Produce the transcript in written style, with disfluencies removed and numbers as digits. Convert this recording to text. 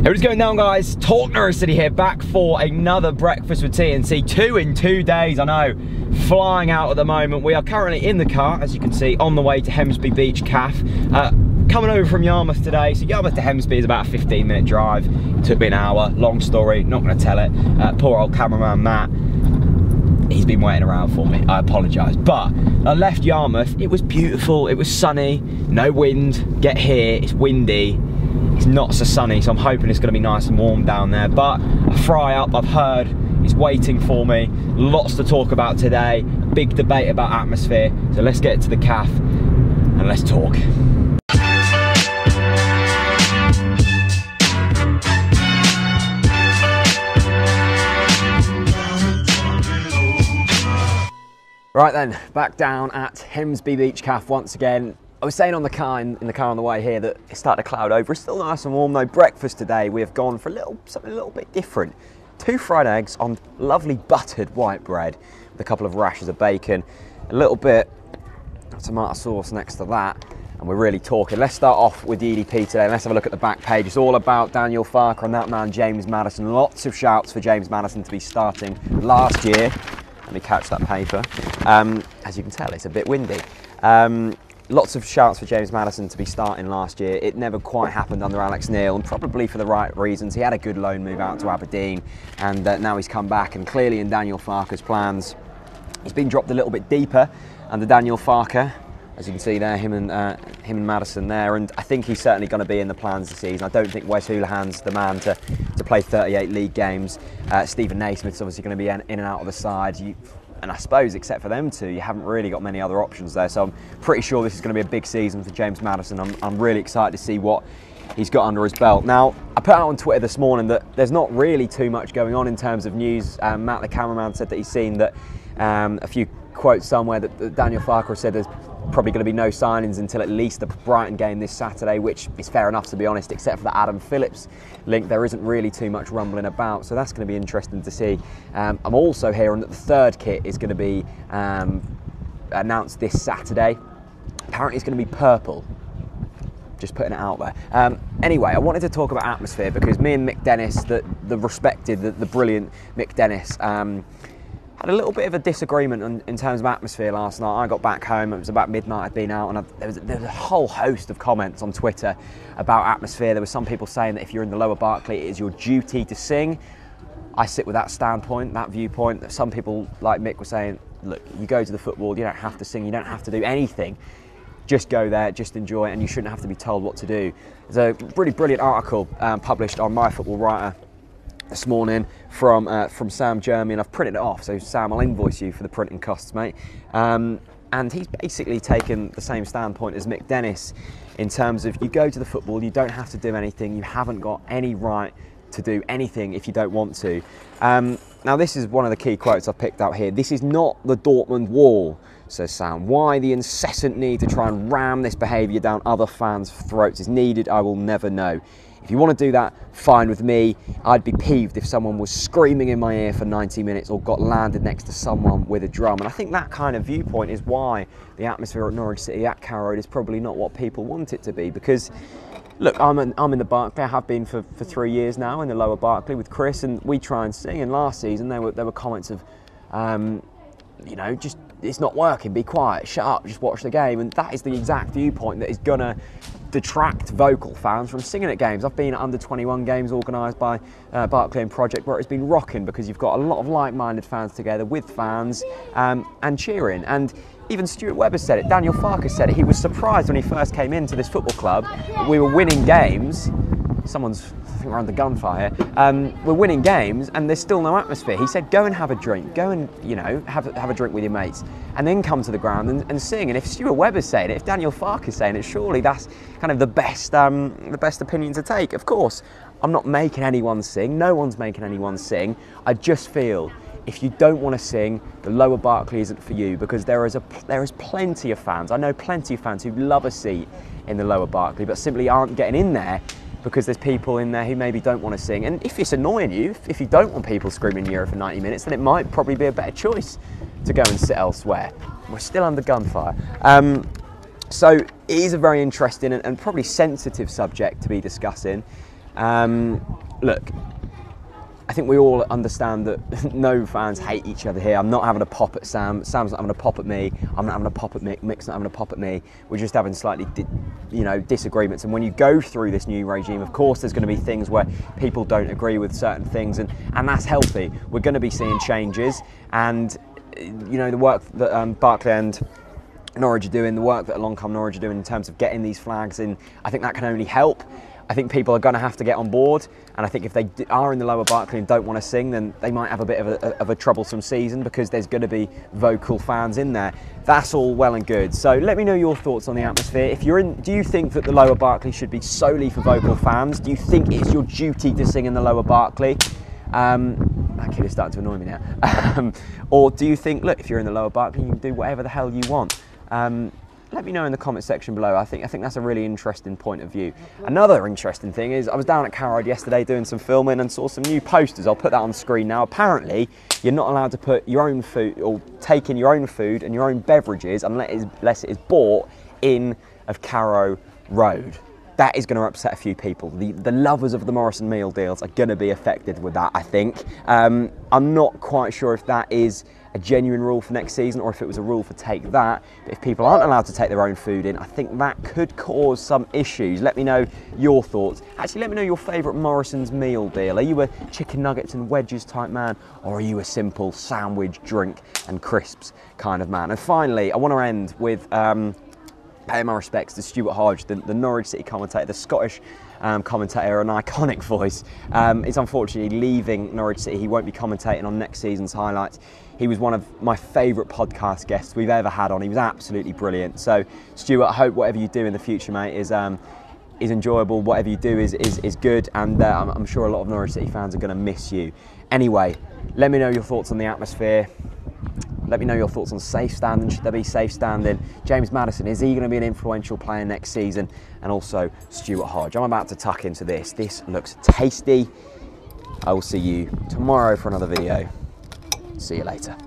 Hey, what's going down, guys? TalkNorwichCity here, back for another breakfast with TNC. 2 in 2 days, I know. Flying out at the moment. We are currently in the car, as you can see, on the way to Hemsby Beach Cafe. Coming over from Yarmouth today. So Yarmouth to Hemsby is about a 15-minute drive. It took me an hour. Long story, not going to tell it. Poor old cameraman Matt. He's been waiting around for me, I apologise. But I left Yarmouth, it was beautiful, it was sunny, no wind. Get here, it's windy. It's not so sunny, so I'm hoping it's going to be nice and warm down there. But a fry up, I've heard, is waiting for me. Lots to talk about today. Big debate about atmosphere. So let's get to the cafe and let's talk. Right then, back down at Hemsby Beach Cafe once again. I was saying on the car in the car on the way here that it's starting to cloud over. It's still nice and warm though. Breakfast today, we have gone for something a little bit different. 2 fried eggs on lovely buttered white bread with a couple of rashers of bacon, a little bit of tomato sauce next to that, and we're really talking. Let's start off with the EDP today. Let's have a look at the back page. It's all about Daniel Farke and that man James Maddison. Lots of shouts for James Maddison to be starting last year. Let me catch that paper. As you can tell, it's a bit windy. Lots of shouts for James Maddison to be starting last year. It never quite happened under Alex Neil, and probably for the right reasons. He had a good loan move out to Aberdeen, and now he's come back, and clearly in Daniel Farke's plans, he's been dropped a little bit deeper under Daniel Farke. As you can see there, him and Maddison there, and I think he's certainly going to be in the plans this season. I don't think Wes Houlihan's the man to play 38 league games. Stephen Naismith's obviously going to be in and out of the side. And I suppose, except for them two, you haven't really got many other options there. So I'm pretty sure this is going to be a big season for James Maddison. I'm really excited to see what he's got under his belt. Now, I put out on Twitter this morning that there's not really too much going on in terms of news. Matt, the cameraman, said that he's seen that a few quotes somewhere that Daniel Farke said there's probably going to be no signings until at least the Brighton game this Saturday, which is fair enough, to be honest, except for the Adam Phillips link. There isn't really too much rumbling about, so that's going to be interesting to see. I'm also hearing that the third kit is going to be announced this Saturday. Apparently it's going to be purple. Just putting it out there. Anyway, I wanted to talk about atmosphere because me and Mick Dennis, the respected, the brilliant Mick Dennis, had a little bit of a disagreement in terms of atmosphere last night. I got back home, it was about midnight, I'd been out, and there was a whole host of comments on Twitter about atmosphere. There were some people saying that if you're in the lower Barclay, it is your duty to sing. I sit with that standpoint, that viewpoint. Some people, like Mick, were saying, look, you go to the football, you don't have to sing, you don't have to do anything. Just go there, just enjoy it, and you shouldn't have to be told what to do. There's a really brilliant article published on My Football Writer this morning from Sam Jeremy, and I've printed it off, so Sam, I'll invoice you for the printing costs, mate. And he's basically taken the same standpoint as Mick Dennis in terms of you go to the football, you don't have to do anything, you haven't got any right to do anything if you don't want to. Now this is one of the key quotes I've picked out here. This is not the Dortmund wall, says Sam. Why the incessant need to try and ram this behaviour down other fans' throats is needed, I will never know. If you want to do that, fine with me. I'd be peeved if someone was screaming in my ear for 90 minutes or got landed next to someone with a drum. And I think that kind of viewpoint is why the atmosphere at Norwich City, at Carrow Road, is probably not what people want it to be. Because, look, I'm in the Barclay. I have been for 3 years now in the lower Barclay with Chris, and we try and sing. And last season there were comments of, you know, just it's not working, be quiet, shut up, just watch the game. And that is the exact viewpoint that is going to detract vocal fans from singing at games. I've been at under-21 games organised by Barclay and Project where it's been rocking because you've got a lot of like-minded fans together with fans and cheering. And even Stuart Webber said it, Daniel Farke said it. He was surprised when he first came into this football club. We were winning games. Someone's, I think we're under gunfire. We're winning games and there's still no atmosphere. He said, go and have a drink. Go and, you know, have a drink with your mates and then come to the ground and sing. And if Stuart Webber's saying it, if Daniel Farke is saying it, surely that's kind of the best opinion to take. Of course, I'm not making anyone sing. No one's making anyone sing. I just feel if you don't want to sing, the lower Barclay isn't for you because there is plenty of fans. I know plenty of fans who love a seat in the lower Barclay but simply aren't getting in there because there's people in there who maybe don't want to sing. And if it's annoying you, if you don't want people screaming in your ear for 90 minutes, then it might probably be a better choice to go and sit elsewhere. We're still under gunfire. So it is a very interesting and probably sensitive subject to be discussing. Look, I think we all understand that no fans hate each other here. I'm not having a pop at Sam. Sam's not having a pop at me. I'm not having a pop at Mick. Mick's not having a pop at me. We're just having slightly, disagreements. And when you go through this new regime, of course, there's going to be things where people don't agree with certain things, and that's healthy. We're going to be seeing changes, and the work that Barclay and Norwich are doing, the work that Along Come Norwich are doing in terms of getting these flags in, I think that can only help. I think people are going to have to get on board, and I think if they are in the lower Barclay and don't want to sing, then they might have a bit of a troublesome season, because there's going to be vocal fans in there. That's all well and good. So let me know your thoughts on the atmosphere. If you're in, do you think that the lower Barclay should be solely for vocal fans? Do you think it's your duty to sing in the lower Barclay? That kid is starting to annoy me now. Or do you think, look, if you're in the lower Barclay, you can do whatever the hell you want? Let me know in the comment section below. I think that's a really interesting point of view. Another interesting thing is I was down at Carrow Road yesterday doing some filming and saw some new posters. I'll put that on screen now. Apparently, you're not allowed to put your own food or take in your own food and your own beverages unless it is bought in of Carrow Road. That is going to upset a few people. The lovers of the Morrison meal deals are going to be affected with that, I think. I'm not quite sure if that is a genuine rule for next season or if it was a rule for take that. But if people aren't allowed to take their own food in, I think that could cause some issues. Let me know your thoughts. Actually, let me know your favourite Morrison's meal deal. Are you a chicken nuggets and wedges type man, or are you a simple sandwich, drink and crisps kind of man? And finally, I want to end with paying my respects to Stuart Hodge, the Norwich City commentator, the Scottish commentator, an iconic voice. Is unfortunately leaving Norwich City. He won't be commentating on next season's highlights. He was one of my favourite podcast guests we've ever had on. He was absolutely brilliant. So, Stuart, I hope whatever you do in the future, mate, is enjoyable. Whatever you do is good, and I'm sure a lot of Norwich City fans are going to miss you. Anyway, let me know your thoughts on the atmosphere. Let me know your thoughts on safe standing. Should there be safe standing? James Maddison, is he going to be an influential player next season? And also Stuart Hodge. I'm about to tuck into this. This looks tasty. I will see you tomorrow for another video. See you later.